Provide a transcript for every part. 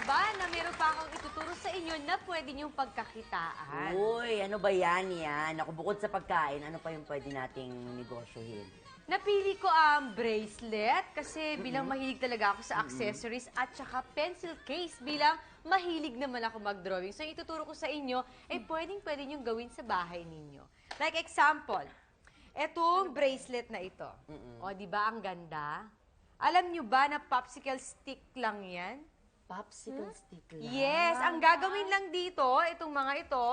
ba na meron pa akong ituturo sa inyo na pwede niyong pagkakitaan? Uy, ano ba yan? Ako, bukod sa pagkain, ano pa yung pwede nating negosyohin? Napili ko ang bracelet kasi bilang mahilig talaga ako sa accessories at saka pencil case bilang mahilig naman ako mag-drawing. So, ituturo ko sa inyo, pwedeng-pwede niyong gawin sa bahay ninyo. Like example, etong bracelet na ito. O, di ba ang ganda? Alam niyo ba na popsicle stick lang yan? Popsicle stick lang. Yes, ang gagawin lang dito, itong mga ito,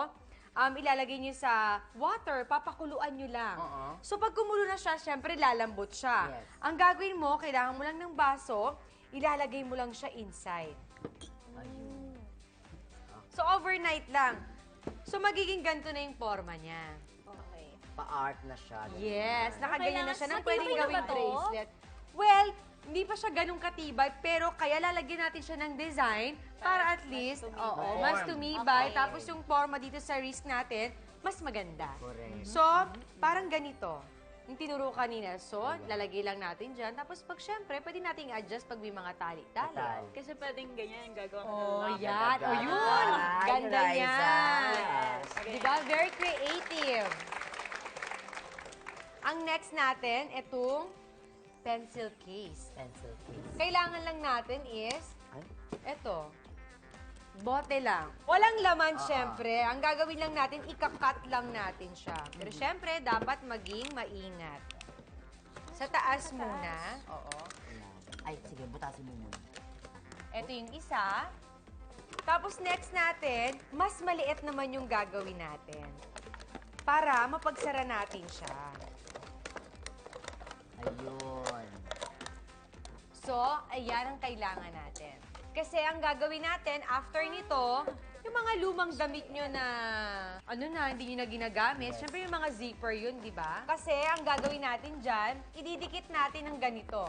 ilalagay nyo sa water, papakuluan nyo lang. So pag kumulo na siya, syempre lalambot siya. Yes. Ang gagawin mo, kailangan mo lang ng baso, ilalagay mo lang siya inside. So overnight lang. So magiging ganito na yung forma niya. Okay. Pa-art na siya. Yes, nakaganyan na siya nang Matibay pwedeng na ba gawing to? bracelet. Well, hindi pa siya ganun katibay, pero kaya lalagyan natin siya ng design para at least, mas tumibay. Okay. Tapos yung forma dito sa wrist natin, mas maganda. Correct. So, parang ganito. Yung tinuro kanina. So, lalagay lang natin dyan. Tapos pag syempre, pwede nating adjust pag may mga tali-tali. Tal. Kasi pwedeng ganyan yung gagawa ko. Oh, ng yan. ganda. O, yun. Ay, Ganda Liza. niyan. Yes. Diba? Very creative. Ang next natin, itong pencil case. Pencil case. Kailangan lang natin is, Ay, eto, bote lang. Walang laman, syempre. Ang gagawin lang natin, ika-cut lang natin siya. Pero syempre, dapat maging maingat. Sa taas muna. Oo. ay, sige, butasin mo muna. Ito yung isa. Tapos next natin, mas maliit naman yung gagawin natin. Para mapagsara natin siya. Ayun. So, ayan ang kailangan natin. Kasi ang gagawin natin, after nito, yung mga lumang damit nyo na, hindi nyo na ginagamit, syempre yung mga zipper yun, di ba? Kasi ang gagawin natin dyan, ididikit natin ng ganito.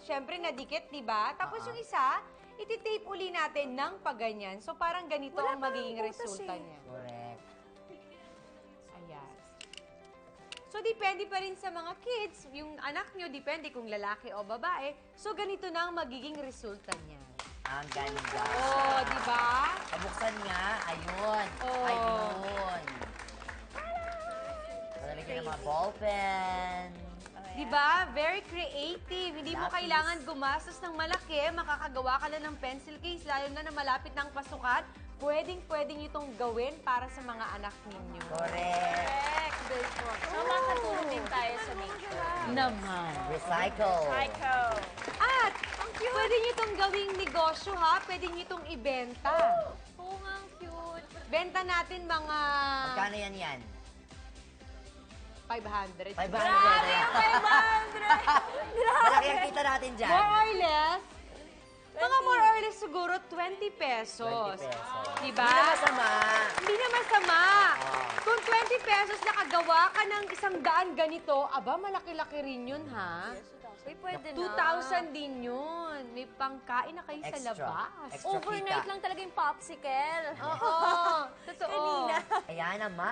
Syempre, nadikit, di ba? Tapos yung isa, ititape uli natin ng paganyan. So, parang ganito ang magiging resulta niya. Correct. Ayan. So, depende pa rin sa mga kids. Yung anak nyo, depende kung lalaki o babae. So, ganito na ang magiging resulta niya. Ang ganda. Oh, di ba? Pabuksan nga. Ayun. Oh. Ayun. Lalagyan ng mga ballpen. Di ba? Very creative. Hindi mo Lapis. kailangan gumastos ng malaki. Makakagawa ka lang ng pencil case, lalo na malapit ng pasukan. Pwedeng-pwedeng itong gawin para sa mga anak ninyo. Correct. So, makatulong din tayo sa makeup. Naman. Recycle. Psycho. At, pwede nyo itong gawing negosyo, ha? Pwede nyo itong ibenta. Oo nga, ang cute. Benta natin mga Magkano yan? 500. 500. Grabe Ayan. yung 500! Malaki ang kita natin dyan. More or less, mga more or less siguro 20 pesos. 20 pesos. Diba? Hindi na masama. Hindi na masama. Oh. Kung 20 pesos nakagawa ka ng 100 ganito, aba, malaki-laki rin yun, ha? Uy, pwede na. 2,000 din yun. May pangkain na kayo sa Extra. labas. Extra Overnight kita. lang talaga yung popsicle. Oo. Totoo. Kanina. Ayan naman.